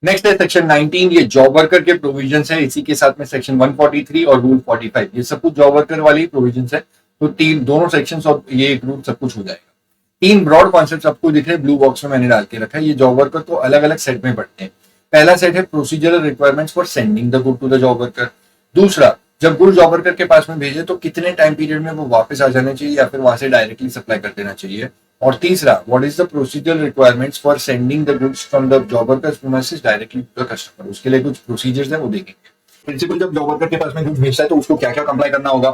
Next है section 19, ये job worker के प्रोविजंस है, इसी के साथ में सेक्शन 143 और रूल 45, ये सब कुछ जॉब वर्कर वाली प्रोविजंस है। तो तीन दोनों सेक्शंस और ये एक रूल सब कुछ हो जाएगा। तीन ब्रॉड कॉन्सेप्ट आपको दिख रहे हैं ब्लू बॉक्स में, मैंने डाल के रखा है। ये जॉब वर्कर को अलग अलग सेट में पढ़ते हैं। पहला सेट है procedural requirements for sending the good to the job worker. दूसरा, जब गुड जॉब वर्कर के पास में भेजे तो कितने टाइम पीरियड में वो वापस आ जाना चाहिए या फिर वहां से डायरेक्टली सप्लाई कर देना चाहिए। और तीसरा, what is the procedural requirements for sending the goods from the job workers premises directly to the customer. उसके लिए कुछ प्रोसीजर्स है, वो देखेंगे। प्रिंसिपल जब जॉब वर्कर के पास में गुड्स भेजता है तो उसको क्या क्या कंप्लाई करना होगा,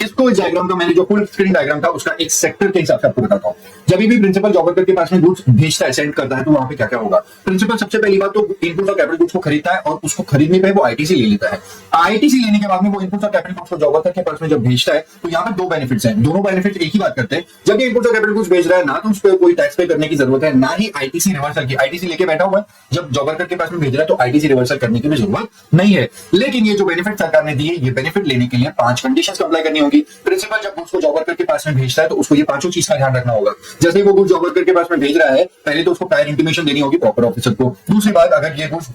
इसको इस डायग्राम का, मैंने जो फुल स्क्रीन डायग्राम था उसका एक सेक्टर के हिसाब से आपको बताता हूँ। जब भी प्रिंसिपल जॉब वर्कर के पास में गुड्स भेजता है, सेंड करता है, तो वहां पे क्या क्या होगा। प्रिंसिपल सबसे पहली बात तो इनपुट और कैपिटल गुड्स को खरीदता है और उसको खरीदने पे वो आईटीसी ले लेता है। आईटीसी लेने के बाद में वो इनपुट और कैपिटल गुड्स को जॉब वर्कर के पास में जब भेजता है तो यहाँ पे दो बेनिफिट्स हैं। दोनों बेनिफिट एक ही बात करते हैं, जब ये इनपुट और कैपिटल गुड्स भेज रहा है ना तो उस पर कोई टैक्स पे करने की जरूरत है, ना ही आईटीसी रिवर्सल की। आईटीसी लेके बैठा हुआ है, जब जॉब वर्कर के पास में भेज रहा है तो आईटीसी रिवर्सल करने की भी जरूरत नहीं है। लेकिन ये जो बेनिफिट सरकार ने दिए, ये बेनिफिट लेने के लिए 5 कंडीशंस अप्लाई करनी होगी। प्रिंसिपल जब गुड्स को जॉब वर्कर के पास में भेजता है तो उसको ये पांचों चीज का ध्यान रखना होगा। जैसे वो गुड्स जॉब वर्कर के पास में भेज रहा है, पहले तो उसको प्रायर इंटीमेशन देनी होगी प्रॉपर ऑफिसर को। दूसरी बात, अगर ये गुड्स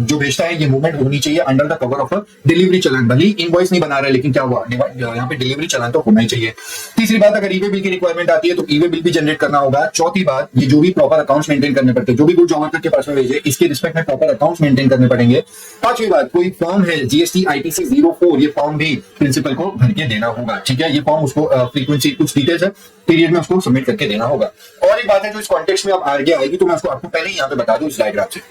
जो भेजता है ये मूवमेंट होनी चाहिए under the cover of a delivery challan. भले ही इनवॉइस नहीं बना रहा है, लेकिन क्या हुआ, यहाँ पे डिलीवरी चलान तो होना ही चाहिए। तीसरी बात, अगर ईवे बिल की रिक्वायरमेंट आती है तो ईवे बिल भी जनरेट करना होगा। चौथी बात, ये जो भी प्रॉपर अकाउंट्स मेंटेन करने पड़ते हैं, जो भी गुड्स जॉब वर्कर के पास में भेजे इसके रिस्पेक्ट में प्रॉपर अकाउंट्स मेंटेन करने पड़ेंगे। पांचवी बात, कोई फॉर्म है जीएसटी आईटीसी 04, ये फॉर्म भी प्रिंसिपल को भर के देना होगा। ठीक है, ये फॉर्म उसको फ्रीक्वेंसी कुछ डिटेल्स है पीरियड में उसको सबमिट करके देना होगा। और एक बात है जो इस कॉन्टेक्स्ट में अब आगे आएगी, तो मैं उसको आपको पहले ही यहाँ पे बता दूं इस डायग्राम से।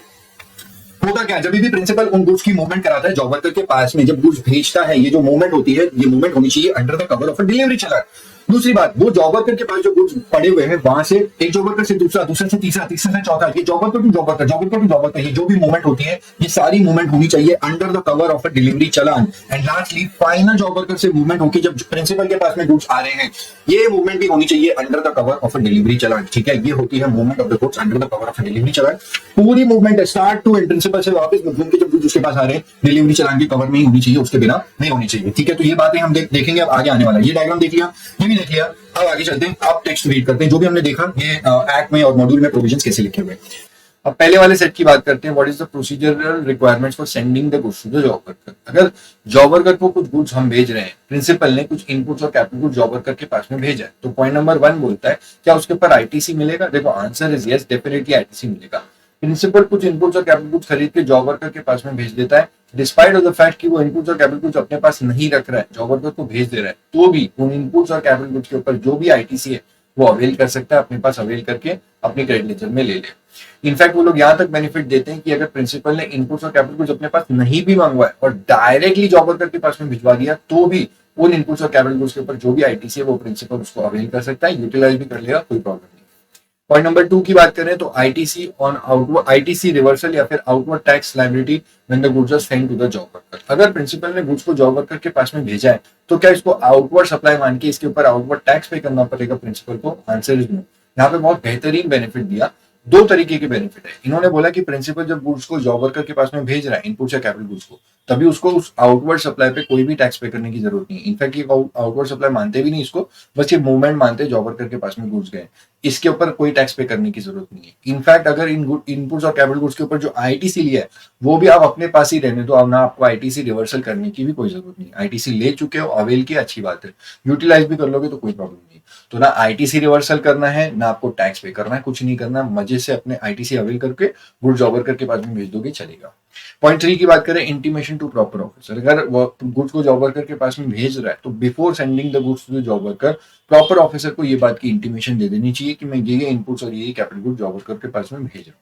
होता क्या, जब भी प्रिंसिपल उन गुड्स की मूवमेंट कराता है जॉब वर्कर के पास में, जब गुड्स भेजता है, ये जो मूवमेंट होती है ये मूवमेंट होनी चाहिए under the cover of a delivery challan. दूसरी बात, वो जॉब वर्कर के पास जो गुड्स पड़े हुए हैं वहां से एक जॉब वर्कर से दूसरा, दूसरे से तीसरा, तीसरे से चौथा, ये job worker to job worker, job worker to job worker, ये जो भी मूवमेंट होती है ये सारी मूवमेंट होनी चाहिए under the cover of a delivery challan. And lastly final job worker से मूवमेंट होकर जब प्रिंसिपल के पास में गुड्स आ रहे हैं, ये मूवमेंट भी होनी चाहिए under the cover of a delivery challan. ठीक है, ये होती है movement of the goods under the cover of a delivery challan. पूरी movement start to end principal से वापस घूम के जब गुड्स उसके पास आ रहे हैं, डिलीवरी चलान के कवर में ही होनी चाहिए, उसके बिना नहीं होनी चाहिए। ठीक है, तो ये बातें हम देखेंगे अब आगे आने वाला है। ये डायग्राम देख लिया, ये भी देख लिया, अब आगे चलते हैं। अब टेक्स्ट रीड करते हैं जो भी हमने देखा, ये एक्ट में और मॉड्यूल में प्रोविजंस कैसे लिखे हुए हैं। अब पहले वाले सेट की बात करते हैं, what is the procedural requirements for sending the goods to the job worker. अगर जॉब वर्कर को कुछ गुड्स हम भेज रहे हैं, प्रिंसिपल ने कुछ इनपुट्स और कैपिटल गुड्स जॉब वर्कर के पास में भेजा है, तो पॉइंट नंबर 1 बोलता है क्या उसके ऊपर आईटीसी मिलेगा। देखो answer is yes, definitely ITC मिलेगा। प्रिंसिपल कुछ इनपुट्स और कैपिटल गुड्स खरीद के जॉब वर्कर के पास में भेज देता है, डिस्पाइट ऑफ द फैक्ट कि वो इनपुट्स और कैपिटल गुड्स अपने पास नहीं रख रहा है, जॉब वर्कर को भेज दे रहा है, तो भी उन इनपुट्स और कैपिटल गुड्स के ऊपर जो भी आईटीसी है वो अवेल कर सकता है, अपने पास अवेल करके अपनी क्रेडिट लेजर में ले ले। इनफैक्ट वो लोग यहाँ तक बेनिफिट देते हैं कि अगर प्रिंसिपल ने इनपुट्स और कैपिटल गुड्स अपने पास नहीं भी मंगवाए और डायरेक्टली जॉब वर्कर के पास में भिजवा दिया, तो भी उन इनपुट्स और कैपिटल गुड्स के ऊपर जो भी आईटीसी है वो प्रिंसिपल उसको अवेल कर सकता है, यूटिलाइज भी कर लेगा, कोई प्रॉब्लम नहीं। पॉइंट नंबर 2 की बात करें तो ITC on outward, ITC reversal या फिर outward tax liability when the goods are sent to the job worker. अगर प्रिंसिपल ने गुड्स को जॉब वर्कर के पास में भेजा है तो क्या इसको आउटवर्ड सप्लाई मान के इसके ऊपर आउटवर्ड टैक्स पे करना पड़ेगा प्रिंसिपल को। Answer is no. यहाँ पे बहुत बेहतरीन बेनिफिट दिया, दो तरीके के बेनिफिट है। इन्होंने बोला कि प्रिंसिपल जब गुड्स को जॉब वर्कर के पास में भेज रहा है, इनपुट या कैपिटल गुड्स को, तभी उसको उस आउटवर्ड सप्लाई पे कोई भी टैक्स पे करने की जरूरत नहीं है। इनफैक्ट ये आउटवर्ड सप्लाई मानते भी नहीं इसको, बस ये मूवमेंट मानते जॉब वर्कर के पास में गुड्स गए, इसके ऊपर कोई टैक्स पे करने की जरूरत नहीं है। इनफैक्ट अगर इन इनपुट्स और कैपिटल गुड्स के ऊपर जो आईटीसी लिया है वो भी आप अपने पास ही रहने दो, अब ना आपको आईटीसी रिवर्सल करने की भी कोई जरूरत नहीं। आईटीसी ले चुके हो, अवेल की अच्छी बात है, यूटिलाइज भी कर लोगे तो कोई प्रॉब्लम नहीं। तो ना आईटीसी रिवर्सल करना है ना आपको टैक्स पे करना है, कुछ नहीं करना, मजे से अपने आईटीसी अवेल करके गुड जॉब वर्कर के पास में भेज दोगे, चलेगा। पॉइंट 3 की बात करें, इंटीमेशन टू प्रॉपर ऑफिसर। अगर गुड्स को जॉब वर्कर के पास में भेज रहा है तो before sending the goods to the job worker, proper officer को ये बात की इंटीमेशन दे देनी चाहिए कि मैं ये इनपुट्स और ये कैपिटल गुड जॉब वर्कर के पास में भेज रहा हूँ।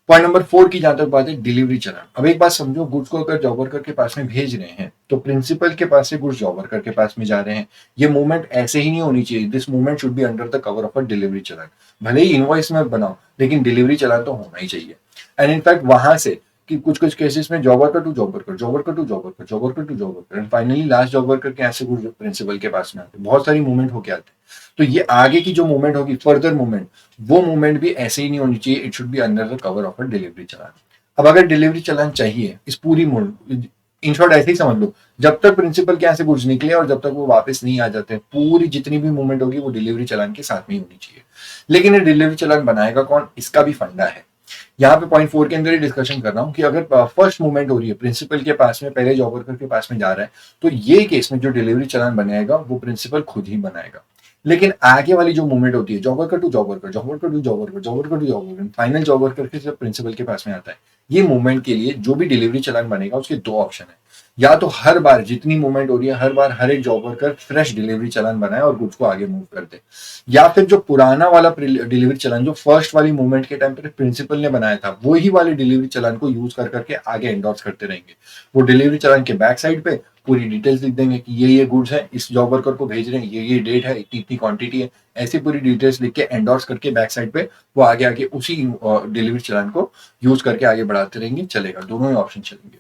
पॉइंट नंबर 4 की जहां तक बात है, डिलीवरी चलान। अब एक बात समझो, गुड्स को अगर जॉब वर्कर के पास में भेज रहे हैं तो प्रिंसिपल के पास से गुड्स जॉब वर्कर के पास में जा रहे हैं, ये मूवमेंट ऐसे ही नहीं होनी चाहिए। This movement should be under the cover of a delivery challan. भले ही इनवॉइस में बनाओ लेकिन डिलीवरी चलान तो होना ही चाहिए। एंड इनफैक्ट वहां से कि कुछ कुछ केसेस में job worker to job worker, job worker to job worker, job worker to job worker, and finally last job worker के ऐसे गुड्स प्रिंसिपल के पास में आते हैं, बहुत सारी मूवमेंट होके आते हैं। तो ये आगे की जो मूवमेंट होगी, फर्दर मूवमेंट, वो मूवमेंट भी ऐसे ही नहीं होनी चाहिए, it should be under the cover of a delivery challan. अब अगर डिलीवरी चलान चाहिए, इस पूरी इन शॉर्ट ऐसे ही समझ लो, जब तक प्रिंसिपल के यहाँ से गुड्स निकले और जब तक वो वापस नहीं आ जाते, पूरी जितनी भी मूवमेंट होगी वो डिलीवरी चलान के साथ में ही होनी चाहिए। लेकिन ये डिलीवरी चलान बनाएगा कौन, इसका भी फंडा है। यहाँ पे पॉइंट 4 के अंदर ही डिस्कशन कर रहा हूँ कि अगर फर्स्ट मूवमेंट हो रही है प्रिंसिपल के पास में, पहले जॉब वर्कर के पास में जा रहा है, तो ये केस में जो डिलीवरी चालान बनाएगा वो प्रिंसिपल खुद ही बनाएगा। लेकिन आगे वाली जो मूवमेंट होती है job worker to job worker, job worker to job worker, job worker to job worker, final job worker के जब प्रिंसिपल के पास में आता है, ये मूवमेंट के लिए जो भी डिलीवरी चालान बनेगा उसके दो ऑप्शन है। या तो हर बार जितनी मूवमेंट हो रही है हर बार हर एक जॉब वर्कर फ्रेश डिलीवरी चालान बनाए और गुड्स को आगे मूव कर दे, या फिर जो पुराना वाला डिलीवरी चालान जो फर्स्ट वाली मूवमेंट के टाइम पर प्रिंसिपल ने बनाया था वही वाले डिलीवरी चालान को यूज कर करके आगे एंडोर्स करते रहेंगे। वो डिलीवरी चालान के बैक साइड पे पूरी डिटेल्स लिख देंगे कि ये गुड्स है, इस जॉब वर्कर को भेज रहे हैं, ये डेट है, इतनी इतनी क्वांटिटी है, ऐसी पूरी डिटेल्स लिख के एंडोर्स करके बैक साइड पे वो आगे आगे उसी डिलीवरी चालान को यूज करके आगे बढ़ाते रहेंगे, चलेगा, दोनों ही ऑप्शन चलेंगे।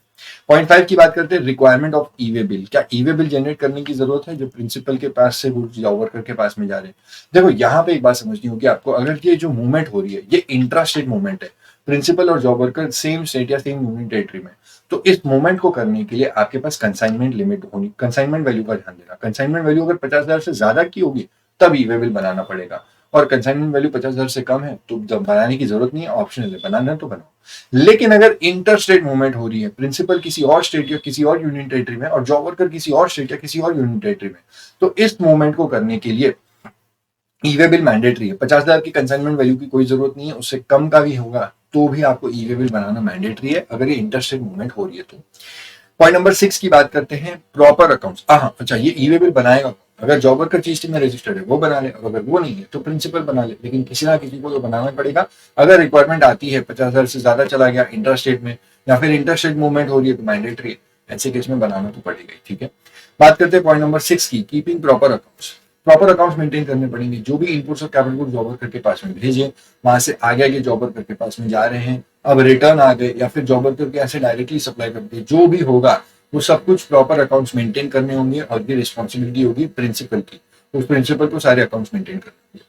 पॉइंट 5 की बात करते हैं, रिक्वायरमेंट ऑफ ईवे बिल। क्या ईवे बिल जनरेट करने की जरूरत है जो प्रिंसिपल के पास से गुड्स जॉब वर्कर के पास में जा रहे हैं? देखो यहाँ पे एक बात समझनी होगी आपको, अगर ये जो मूवमेंट हो रही है ये इंट्रा स्टेट मूवमेंट है, प्रिंसिपल और जॉब वर्कर सेम स्टेट या सेम यूनियन टेरिटरी में, तो इस मूवमेंट को करने के लिए आपके पास कंसाइनमेंट लिमिट होनी, कंसाइनमेंट वैल्यू का ध्यान देना। कंसाइनमेंट वैल्यू अगर 50,000 से ज्यादा की होगी तब ईवे बिल बनाना पड़ेगा, और कंसाइनमेंट वैल्यू 50,000 से कम है तो जब बनाने की जरूरत नहीं है, ऑप्शनल है, बनाना है तो बनाओ। लेकिन अगर इंटर स्टेट मूवमेंट हो रही है, प्रिंसिपल किसी और स्टेट या किसी और यूनियन टेरिटरी में और जॉब वर्कर किसी और स्टेट या किसी और यूनियन टेरिटरी में, तो इस मूवमेंट को करने के लिए ईवे बिल मैंडेटरी है। 50,000 की कंसाइनमेंट वैल्यू की कोई जरूरत नहीं है, उससे कम का भी होगा तो भी आपको ईवे बिल बनाना मैंडेटरी है अगर ये इंटरस्टेट मूवमेंट हो रही है तो। पॉइंट नंबर 6 की बात करते हैं, प्रॉपर अकाउंट्स। हाँ अच्छा, ये ईवे बिल बनाएगा अगर जॉब वर्कर जीएसटी में रजिस्टर्ड है वो बना ले, और अगर वो नहीं है तो प्रिंसिपल बना ले, लेकिन किसी ना किसी को तो बनाना पड़ेगा। अगर रिक्वायरमेंट आती है 50,000 से ज्यादा चला गया इंटरस्टेट में या फिर इंटरस्टेट मूवमेंट हो रही है तो मैंडेटरी है, ऐसे केस में बनाना तो पड़ेगा। ठीक है, बात करते हैं पॉइंट नंबर 6 की, keeping proper accounts. Proper accounts maintain करने पड़ेंगे, जो भी इनपुट्स और कैपिटल गुड्स जॉब वर्कर के पास में भेजे, वहां से आगे आगे जॉब वर्कर के पास में जा रहे हैं, अब रिटर्न आ गए या फिर जॉब वर्कर के ऐसे डायरेक्टली सप्लाई करते हैं, जो भी होगा वो सब कुछ प्रॉपर अकाउंट्स मेंटेन करने होंगे और ये रिस्पॉन्सिबिलिटी होगी प्रिंसिपल की, उस प्रिंसिपल को सारे अकाउंट्स मेंटेन करने होंगे।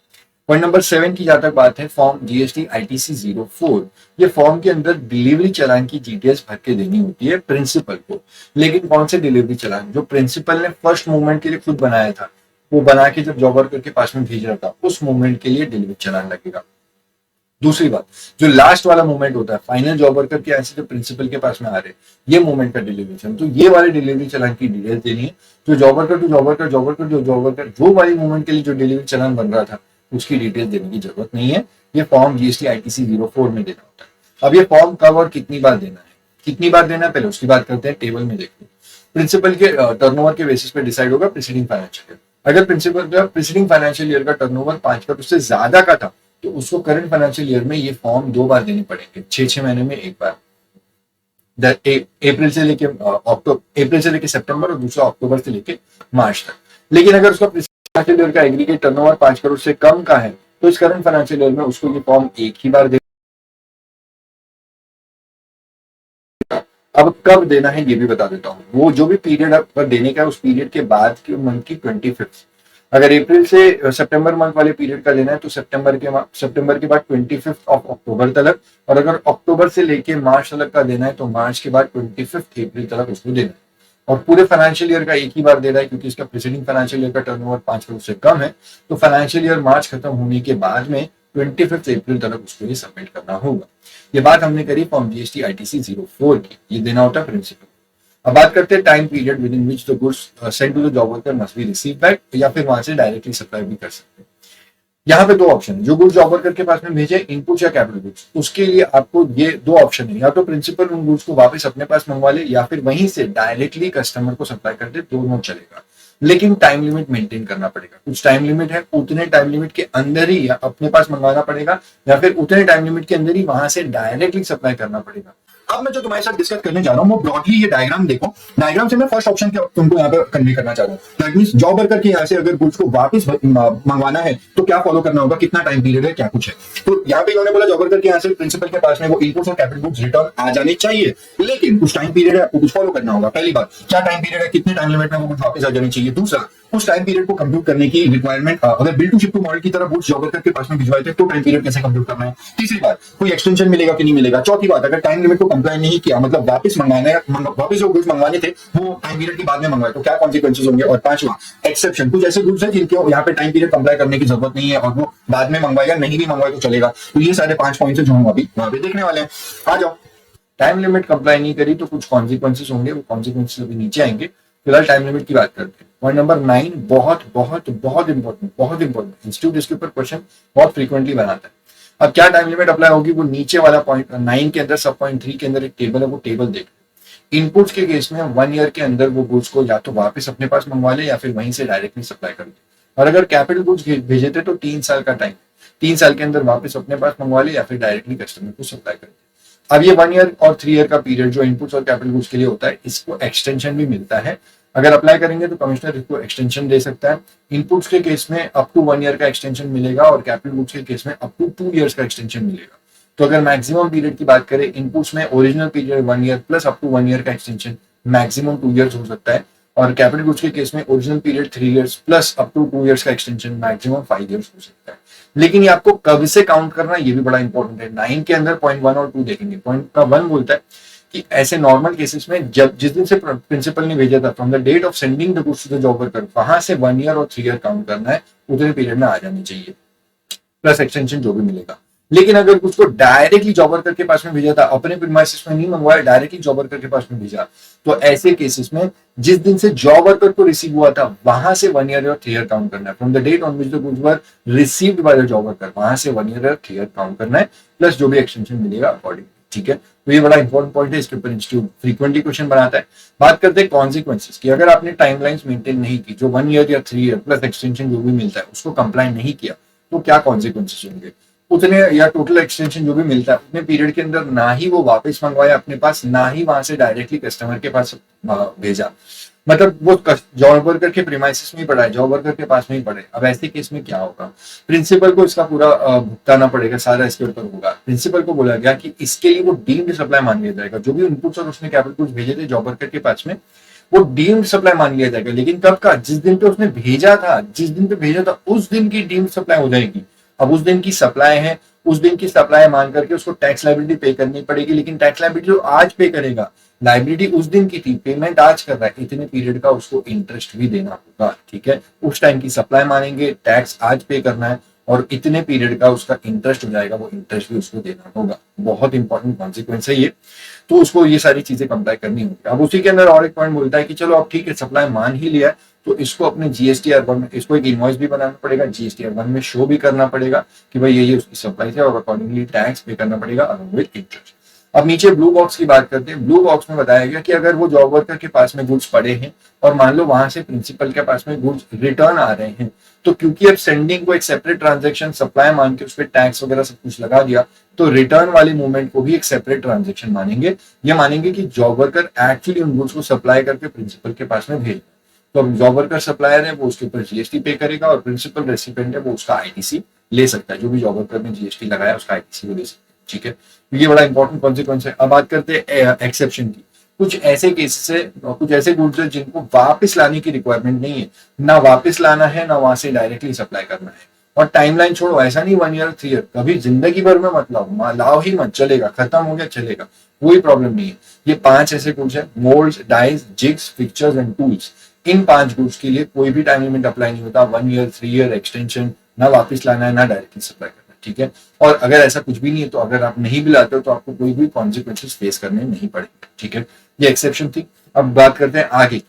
पॉइंट नंबर 7 की जहां तक बात है, फॉर्म जीएसटी आईटीसी 04, ये फॉर्म के अंदर डिलीवरी चालान की डिटेल्स भर के देनी होती है प्रिंसिपल को। लेकिन कौन से डिलीवरी चालान? जो प्रिंसिपल ने फर्स्ट मूवमेंट के लिए खुद बनाया था, वो बना के जब जॉब वर्कर के पास में भेज रहा था, उस मूवमेंट के लिए डिलीवरी चालान लगेगा। दूसरी बात, जो लास्ट वाला मूवमेंट होता है फाइनल जॉब वर्कर के ऐसे जो प्रिंसिपल के पास में आ रहे हैं, ये मूवमेंट का डिलीवरी चालान, तो ये वाले डिलीवरी चालान की डिटेल्स देनी है। जो job worker to job worker, job worker to job worker, वो वाली मूवमेंट के लिए जो डिलीवरी चालान बन रहा था उसकी डिटेल्स देने की जरूरत नहीं है, ये फॉर्म जीएसटी आईटीसी 04 में देना होता है। अब ये फॉर्म कब और कितनी बार देना है, कितनी बार देना है पहले उसकी बात करते हैं। टेबल में देखते हैं, प्रिंसिपल के टर्नओवर के बेसिस पे डिसाइड होगा प्रीसीडिंग फाइनेंशियल ईयर। अगर प्रिंसिपल का प्रीसीडिंग फाइनेंशियल ईयर का टर्नओवर 5 करोड़ से ज्यादा का था तो उसको करंट फाइनेंशियल ईयर में ये फॉर्म 2 बार देने पड़ेंगे, 6 महीने में एक बार, अप्रैल से लेके अक्टूबर, अप्रैल से लेके सितंबर और दूसरा अक्टूबर से लेके मार्च तक। लेकिन अगर उसका फाइनेंशियल ईयर का एग्रीगेट टर्नओवर 5 करोड़ से कम का है तो इस करंट फाइनेंशियल ईयर में उसको ये फॉर्म एक ही बार दे। अब कब देना है ये भी बता देता हूँ, वो जो भी पीरियड पर देने का है उस पीरियड के बाद के मंथ की 25th। अगर अप्रैल से सितंबर मंथ वाले पीरियड का देना है तो सितंबर के बाद 25 ऑफ अक्टूबर तक, और अगर अक्टूबर से लेके मार्च तक का देना है तो मार्च के बाद 25 अप्रैल तक उसको देना है। और पूरे फाइनेंशियल ईयर का एक ही बार दे रहा है क्योंकि इसका प्रीसीडिंग फाइनेंशियल ईयर का टर्नओवर 5 करोड़ से कम है, तो फाइनेंशियल ईयर मार्च खत्म होने के बाद में 25 अप्रैल तक उसको ये सबमिट करना होगा। ये बात हमने करी फॉर्म जीएसटी आईटीसी 04 की, ये देना होता है प्रिंसिपल। अब बात करते हैं time period within which the goods send to the job worker must be receive back, या फिर वहां से डायरेक्टली सप्लाई भी कर सकते हैं। यहाँ पे दो ऑप्शन है, जो गुड्स जॉब वर्कर के पास में भेजे इनपुट या कैपिटल गुड्स, उसके लिए आपको ये दो ऑप्शन है, या तो प्रिंसिपल उन गुड्स को वापस अपने पास मंगवा ले या फिर वहीं से डायरेक्टली कस्टमर को सप्लाई कर दे, दोनों चलेगा। लेकिन टाइम लिमिट मेंटेन करना पड़ेगा, कुछ टाइम लिमिट है, उतने टाइम लिमिट के अंदर ही या अपने पास मंगवाना पड़ेगा या फिर उतने टाइम लिमिट के अंदर ही वहां से डायरेक्टली सप्लाई करना पड़ेगा। अब मैं जो तुम्हारे साथ डिस्कस करने जा रहा हूँ वो ब्रॉडली ये डायग्राम देखो, डायग्राम से मैं फर्स्ट ऑप्शन तुमको यहाँ पे कन्वे करना चाह रहा हूँ। दैट मींस जॉब वर्कर के यहाँ से अगर गुड्स को वापस मंगवाना है तो क्या फॉलो करना होगा, कितना टाइम पीरियड है, क्या कुछ है। तो यहाँ पे इन्होंने बोला जॉब वर्कर के यहाँ से प्रिंसिपल के पास में वो इनपुट्स और कैपिटल गुड्स रिटर्न आ जाने चाहिए, लेकिन कुछ टाइम पीरियड है, आपको कुछ फॉलो करना होगा। पहली बात, क्या टाइम पीरियड है, कितने टाइम लिमिट में वो गुड्स वापस आ जानी चाहिए। दूसरा, उस टाइम पीरियड को कंप्यूट करने की रिक्वायरमेंट, अगर bill to ship to model की तरह गुड्स जॉब वर्कर के पास में भिजवाए थे तो टाइम पीरियड कैसे कंप्यूट करना है। तीसरी बात, कोई एक्सटेंशन मिलेगा कि नहीं मिलेगा। चौथी बात, अगर टाइम लिमिट को कंप्लाई नहीं किया, मतलब वापस वापस जो गुड्स मंगवाने थे वो टाइम पीरियड के बाद में मंगवाए तो क्या कॉन्सिक्वेंसेज होंगे। और पांचवा, एक्सेप्शन, कुछ ऐसे गुड्स है जिनके यहाँ पे टाइम पीरियड कंप्लाई करने की जरूरत नहीं है और वो बाद में मंगवाए या नहीं भी मंगवाए तो चलेगा। तो ये सारे 5 पॉइंट्स है जो हम अभी वहां पे देखने वाले हैं। आ जाओ। टाइम लिमिट कंप्लाई नहीं करी तो कुछ कॉन्सिक्वेंसेस होंगे, वो कॉन्सिक्वेंसेस अभी नीचे आएंगे। फिलहाल टाइम लिमिट की बात करते हैं। पॉइंट नंबर 9 बहुत बहुत बहुत इंपॉर्टेंट इंस्टीट्यूट इसके ऊपर क्वेश्चन बहुत फ्रीक्वेंटली बनाता है। अब क्या टाइम लिमिट अप्लाई होगी, वो नीचे वाला पॉइंट 9 के अंदर सब पॉइंट 3 के अंदर एक टेबल है, वो टेबल देख। इनपुट्स के केस में 1 ईयर के अंदर वो गुड्स को या तो वापस अपने पास मंगवा ले या फिर वहीं से डायरेक्टली सप्लाई कर दे। और अगर कैपिटल गुड्स भेजे थे तो 3 साल का टाइम, 3 साल के अंदर वापस अपने पास मंगवा ले या फिर डायरेक्टली कस्टमर को सप्लाई कर दे। अब ये 1 ईयर और 3 ईयर का पीरियड जो इनपुट्स और कैपिटल गुड्स के लिए होता है, इसको एक्सटेंशन भी मिलता है। अगर अप्लाई करेंगे तो कमिश्नर इसको एक्सटेंशन दे सकता है। इनपुट्स के केस में अप टू 1 ईयर का एक्सटेंशन मिलेगा और कैपिटल गुड्स के केस में अप टू 2 ईयर्स का एक्सटेंशन मिलेगा। तो अगर मैक्सिमम पीरियड की बात करें, इनपुट्स में original period 1 year plus up to 1 year का एक्सटेंशन मैक्सिमम 2 ईयर्स हो सकता है। और कैपिटल गुड्स के केस में original period 3 years plus up to 2 years का एक्सटेंशन मैक्सिमम 5 ईयर्स हो सकता है। लेकिन ये आपको कब से काउंट करना है ये भी बड़ा इंपॉर्टेंट है। 9 के अंदर पॉइंट 1 और 2 देखेंगे। पॉइंट का 1 बोलता है कि ऐसे नॉर्मल केसेस में जब जिस दिन से प्रिंसिपल ने भेजा था, from the date of sending the goods to the job worker, वहां से 1 ईयर और 3 ईयर काउंट करना है, उतने पीरियड में आ जानी चाहिए प्लस एक्सटेंशन जो भी मिलेगा। लेकिन अगर उसको डायरेक्टली जॉब वर्कर के पास में भेजा था, अपने प्रीमाइसेस में नहीं मंगवाया, डायरेक्टली जॉब वर्कर के पास में भेजा, तो ऐसे केसेस में जिस दिन से जॉब वर्कर को रिसीव हुआ था वहां से 1 ईयर और 3 ईयर काउंट करना है। From the date on which the goods were received by the job worker, वहां से 1 ईयर और 3 ईयर काउंट करना है, प्लस जो भी एक्सटेंशन मिलेगा अकॉर्डिंग। ठीक है, तो ये बड़ा इंपॉर्टेंट पॉइंट है, इसके ऊपर इंस्टीट्यूट फ्रीक्वेंटली क्वेश्चन बनाता है। बात करते हैं कॉन्सिक्वेंसेस की। अगर आपने टाइमलाइंस मेंटेन नहीं की, जो 1 ईयर या 3 ईयर प्लस एक्सटेंशन जो भी मिलता है उसको कंप्लाई नहीं किया, तो क्या कॉन्सिक्वेंसेस होंगे। उतने या टोटल एक्सटेंशन जो भी मिलता है उतने पीरियड के अंदर ना ही वो वापस मंगवाया अपने पास, ना ही वहां से डायरेक्टली कस्टमर के पास भेजा, मतलब वो जॉब वर्कर के प्रीमाइसेस में ही पड़ा है, जॉब वर्कर के पास में ही पड़े। अब ऐसे केस में क्या होगा, प्रिंसिपल को इसका पूरा भुगताना पड़ेगा, सारा इसके ऊपर होगा। प्रिंसिपल को बोला गया कि इसके लिए वो डीम्ड सप्लाई मान लिया जाएगा। जो भी इनपुट्स और उसने कैपिटल गुड्स भेजे थे जॉब वर्कर के पास में, वो डीम्ड सप्लाई मान लिया जाएगा। लेकिन कब का, जिस दिन पे उसने भेजा था, जिस दिन पे भेजा था उस दिन की डीम्ड सप्लाई हो जाएगी। अब उस दिन की सप्लाई है, उस दिन की सप्लाई मान करके उसको टैक्स लायबिलिटी पे करनी पड़ेगी। लेकिन टैक्स लायबिलिटी जो आज पे करेगा, लायबिलिटी उस दिन की थी, पेमेंट आज कर रहा है, इतने पीरियड का उसको इंटरेस्ट भी देना होगा। ठीक है, उस टाइम की सप्लाई मानेंगे, टैक्स आज पे करना है और इतने पीरियड का उसका इंटरेस्ट हो जाएगा, वो इंटरेस्ट भी उसको देना होगा। बहुत इंपॉर्टेंट कॉन्सिक्वेंस है ये, तो उसको ये सारी चीजें कंप्लाई करनी होगी। अब उसी के अंदर और एक पॉइंट बोलता है कि चलो अब ठीक है, सप्लाई मान ही लिया है, तो इसको अपने GSTR1 में इसको एक इनवॉइस भी बनाना पड़ेगा, GSTR1 में शो भी करना पड़ेगा कि भाई ये उसकी सप्लाई है और अकॉर्डिंगली टैक्स पे करना पड़ेगा अलॉन्ग विद इंटरेस्ट। अब नीचे ब्लू बॉक्स की बात करते हैं। ब्लू बॉक्स में बताया गया कि अगर वो जॉब वर्कर के पास में गुड्स पड़े हैं और मान लो वहां से प्रिंसिपल के पास में गुड्स रिटर्न आ रहे हैं, तो क्योंकि अब सेंडिंग को एक सेपरेट ट्रांजेक्शन सप्लाई मान के उस पर टैक्स वगैरह सब कुछ लगा दिया, तो रिटर्न वाले मूवमेंट को भी एक सेपरेट ट्रांजेक्शन मानेंगे। ये मानेंगे कि जॉब वर्कर एक्चुअली उन गुड्स को सप्लाई करके प्रिंसिपल के पास में भेज, तो अब जॉब वर्कर सप्लायर है वो उसके ऊपर GST पे करेगा और प्रिंसिपल रेसिपेंट है वो उसका ITC ले सकता है। जो भी जॉब वर्कर ने GST लगाया उसका ITC वो ले सकता है। ठीक है, तो ये बड़ा इंपॉर्टेंट कॉन्सिक्वेंस है। अब बात करते हैं एक्सेप्शन की। कुछ ऐसे केसेस है, कुछ ऐसे गुड्स है जिनको वापस लाने की रिक्वायरमेंट नहीं है, ना वापस लाना है ना वहां से डायरेक्टली सप्लाई करना है। और टाइमलाइन छोड़ो, ऐसा नहीं 1 ईयर 3 ईयर, कभी जिंदगी भर में मत लाओ, लाओ ही मत, चलेगा, खत्म हो गया चलेगा, कोई प्रॉब्लम नहीं है। ये 5 ऐसे गुड्स है, moulds, dies, jigs, fixtures and tools. इन 5 गुड्स के लिए कोई भी टाइम लिमिट अप्लाई नहीं होता। 1 ईयर 3 ईयर एक्सटेंशन ना वापस लाना है ना डायरेक्टली सप्लाई करना है। ठीक है, और अगर ऐसा कुछ भी नहीं है तो अगर आप नहीं भी लाते हो तो आपको कोई भी कॉन्सिक्वेंसेस फेस करने नहीं पड़ेंगे। ठीक है, ये एक्सेप्शन थी। अब बात करते हैं आगे,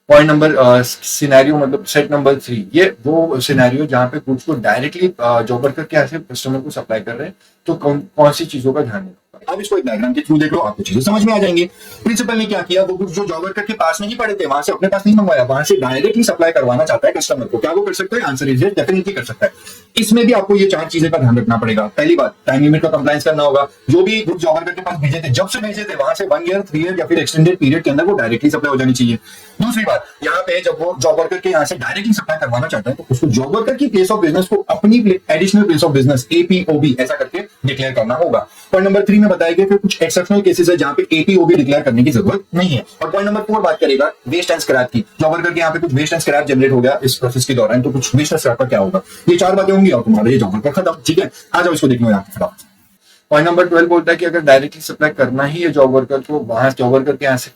पॉइंट नंबर सिनेरियो, मतलब सेट नंबर 3। ये वो सिनेरियो जहां पे गुड्स को डायरेक्टली जॉब वर्कर के ऐसे कस्टमर को सप्लाई कर रहे हैं, तो कौन सी चीजों का ध्यान देना। अब इसको एक डायग्राम के थ्रू देख लो, आपको चीजें समझ में आ जाएंगी। प्रिंसिपल ने क्या किया, वो गुड्स जो जॉब वर्कर के पास नहीं पड़े थे वहां से अपने पास नहीं मंगवाया, वहां से डायरेक्टली सप्लाई करवाना चाहता है कस्टमर को। क्या वो कर सकता है? आंसर इज डेफिनेटली कर सकता है। इसमें भी आपको ये 4 चीजें का ध्यान रखना पड़ेगा। पहली बात, टाइम लिमिट का कंप्लायंस करना होगा। जो भी गुड्स जॉब वर्कर के पास भेजे थे, जब से भेजे थे वहां से 1 ईयर 3 ईयर या फिर एक्सटेंडेड पीरियड के अंदर वो डायरेक्टली सप्लाई हो जानी चाहिए। दूसरी बात, यहाँ पे जब वो जॉब वर्कर के यहाँ से डायरेक्टली सप्लाई करवाना चाहता है तो उसको जॉब वर्कर की प्लेस ऑफ बिजनेस को अपनी additional place of business APOB ऐसा करके डिक्लेयर करना होगा। पॉइंट नंबर 3 में बताया कि फिर कुछ एक्सेप्शनल केसेस है जहां पे एपीओबी डिक्लेयर करने की जरूरत नहीं है। और पॉइंट नंबर 4 बात करेगा वेस्ट एंड स्क्रैप की। जॉब वर्कर के यहाँ पे कुछ वेस्ट एंड स्क्रैप जनरेट हो गया इस प्रोसेस के दौरान, तो कुछ वेस्ट एंड स्क्रैप का क्या होगा, ये 4 बातें होंगी और तुम्हारा ये जॉब वर्कर खत्म। ठीक है, आ जाओ इसको देखना यहाँ पे फटाफट। पॉइंट नंबर 12 बोलता है कि अगर डायरेक्टली सप्लाई करना ही है जॉब वर्कर को, वहां जॉब वर्कर के यहाँ से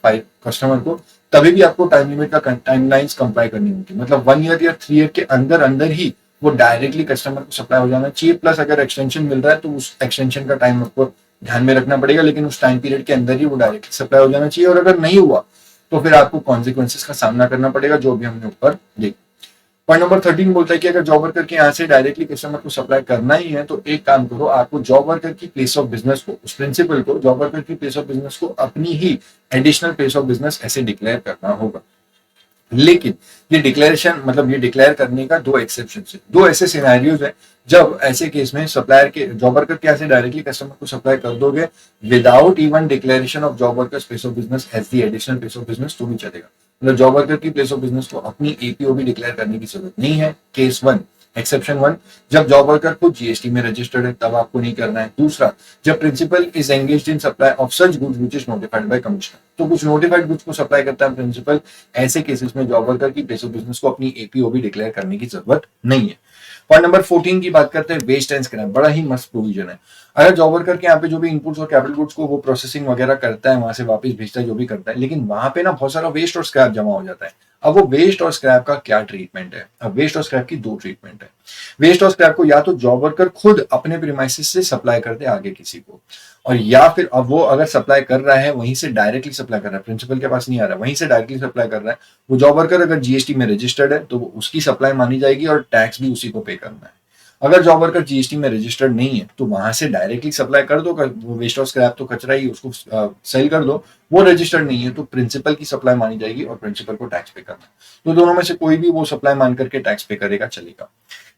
कस्टमर को, तभी भी आपको टाइम लिमिट का टाइमलाइंस कंप्लाई करनी होगी। मतलब 1 ईयर या 3 ईयर के अंदर अंदर ही वो डायरेक्टली कस्टमर को सप्लाई हो जाना चाहिए। प्लस अगर एक्सटेंशन मिल रहा है तो उस एक्सटेंशन का टाइम आपको ध्यान में रखना पड़ेगा, लेकिन उस टाइम पीरियड के अंदर ही वो डायरेक्टली सप्लाई हो जाना चाहिए। और अगर नहीं हुआ तो फिर आपको कॉन्सिक्वेंसेस का सामना करना पड़ेगा, जो भी हमने ऊपर देखा। पॉइंट नंबर 13 बोलता है कि अगर जॉब वर्कर के यहाँ से डायरेक्टली कस्टमर को सप्लाई करना ही है तो एक काम करो, आपको जॉब वर्कर की प्लेस ऑफ बिजनेस को, उस प्रिंसिपल को जॉब वर्कर की प्लेस ऑफ बिजनेस को अपनी ही एडिशनल प्लेस ऑफ बिजनेस ऐसे डिक्लेयर करना होगा। लेकिन ये डिक्लेरेशन, मतलब ये डिक्लेयर करने का 2 एक्सेप्शन है, 2 ऐसे सिनेरियोज है जब ऐसे केस में सप्लायर के जॉब वर्कर के यहाँ से डायरेक्टली कस्टमर को सप्लाई कर दोगे without even declaration of job worker place of business as the additional place of business, तो भी चलेगा। मतलब जॉब वर्कर की प्लेस ऑफ बिजनेस को अपनी एपीओबी डिक्लेयर करने की जरूरत नहीं है। केस 1, एक्सेप्शन 1, जब जॉब वर्कर को जीएसटी में रजिस्टर्ड है तब आपको नहीं करना है। दूसरा, जब principal is engaged in supply of such goods which is notified by commissioner, तो कुछ नोटिफाइड गुड्स को सप्लाई करता है प्रिंसिपल, ऐसे केसेस में जॉब वर्कर की प्लेस ऑफ बिजनेस को अपनी एपीओबी डिक्लेयर करने की जरूरत नहीं है। पॉइंट नंबर 14 की बात करते हैं, वेस्ट एंड स्क्रैप। बड़ा ही मस्त प्रोविजन है। अगर जॉब वर्कर के यहाँ पे जो भी इनपुट्स और कैपिटल गुड्स को वो प्रोसेसिंग वगैरह करता है, वहां से वापस भेजता है, जो भी करता है, लेकिन वहां पे ना बहुत सारा वेस्ट और स्क्रैप जमा हो जाता है। अब वो वेस्ट और स्क्रैप का क्या ट्रीटमेंट है? अब वेस्ट और स्क्रैप की 2 ट्रीटमेंट है। वेस्ट और स्क्रैप को या तो जॉब वर्कर खुद अपने प्रीमाइसेस से सप्लाई कर दे आगे किसी को, और या फिर अब वो अगर सप्लाई कर रहा है वहीं से डायरेक्टली सप्लाई कर रहा है, प्रिंसिपल के पास नहीं आ रहा है, वहीं से डायरेक्टली सप्लाई कर रहा है, वो जॉब वर्कर अगर जीएसटी में रजिस्टर्ड है तो वो उसकी सप्लाई मानी जाएगी और टैक्स भी उसी को पे करना है। अगर जॉब वर्कर जीएसटी में रजिस्टर्ड नहीं है तो वहां से डायरेक्टली सप्लाई कर दो, वो वेस्ट और स्क्रैप तो कचरा ही, उसको सेल कर दो। वो रजिस्टर्ड नहीं है तो प्रिंसिपल की सप्लाई मानी जाएगी और प्रिंसिपल को टैक्स पे करना है। तो दोनों में से कोई भी वो सप्लाई मान करके टैक्स पे करेगा, चलेगा।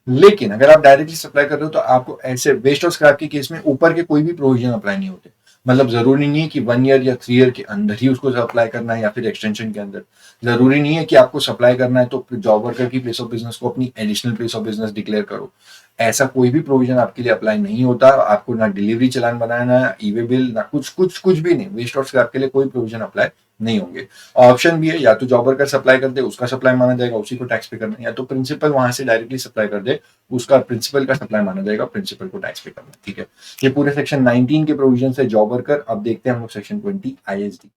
लेकिन अगर आप डायरेक्टली सप्लाई कर रहे हो तो आपको ऐसे वेस्ट और स्क्रैप के केस में ऊपर के कोई भी प्रोविजन अप्लाई नहीं होते। मतलब जरूरी नहीं है कि 1 ईयर या 3 ईयर के अंदर ही उसको सप्लाई करना है या फिर एक्सटेंशन के अंदर। जरूरी नहीं है कि आपको सप्लाई करना है तो जॉब वर्कर की प्लेस ऑफ बिजनेस को अपनी additional place of business declare करो। ऐसा कोई भी प्रोविजन आपके लिए अप्लाई नहीं होता। आपको ना डिलीवरी चलान बनाना है, ई वे बिल, ना कुछ भी नहीं। वेस्ट और स्क्रैप के लिए कोई प्रोविजन अप्लाई नहीं होंगे। ऑप्शन भी है, या तो जॉब वर्कर सप्लाई कर दे, उसका सप्लाई माना जाएगा, उसी को टैक्स पे करना है, या तो प्रिंसिपल वहां से डायरेक्टली सप्लाई कर दे, उसका प्रिंसिपल का सप्लाई माना जाएगा, प्रिंसिपल को टैक्स पे करना है। ठीक है, ये पूरे सेक्शन 19 के प्रोविजन है जॉब वर्कर। अब देखते हैं हम लोग सेक्शन 20 आईएसडी।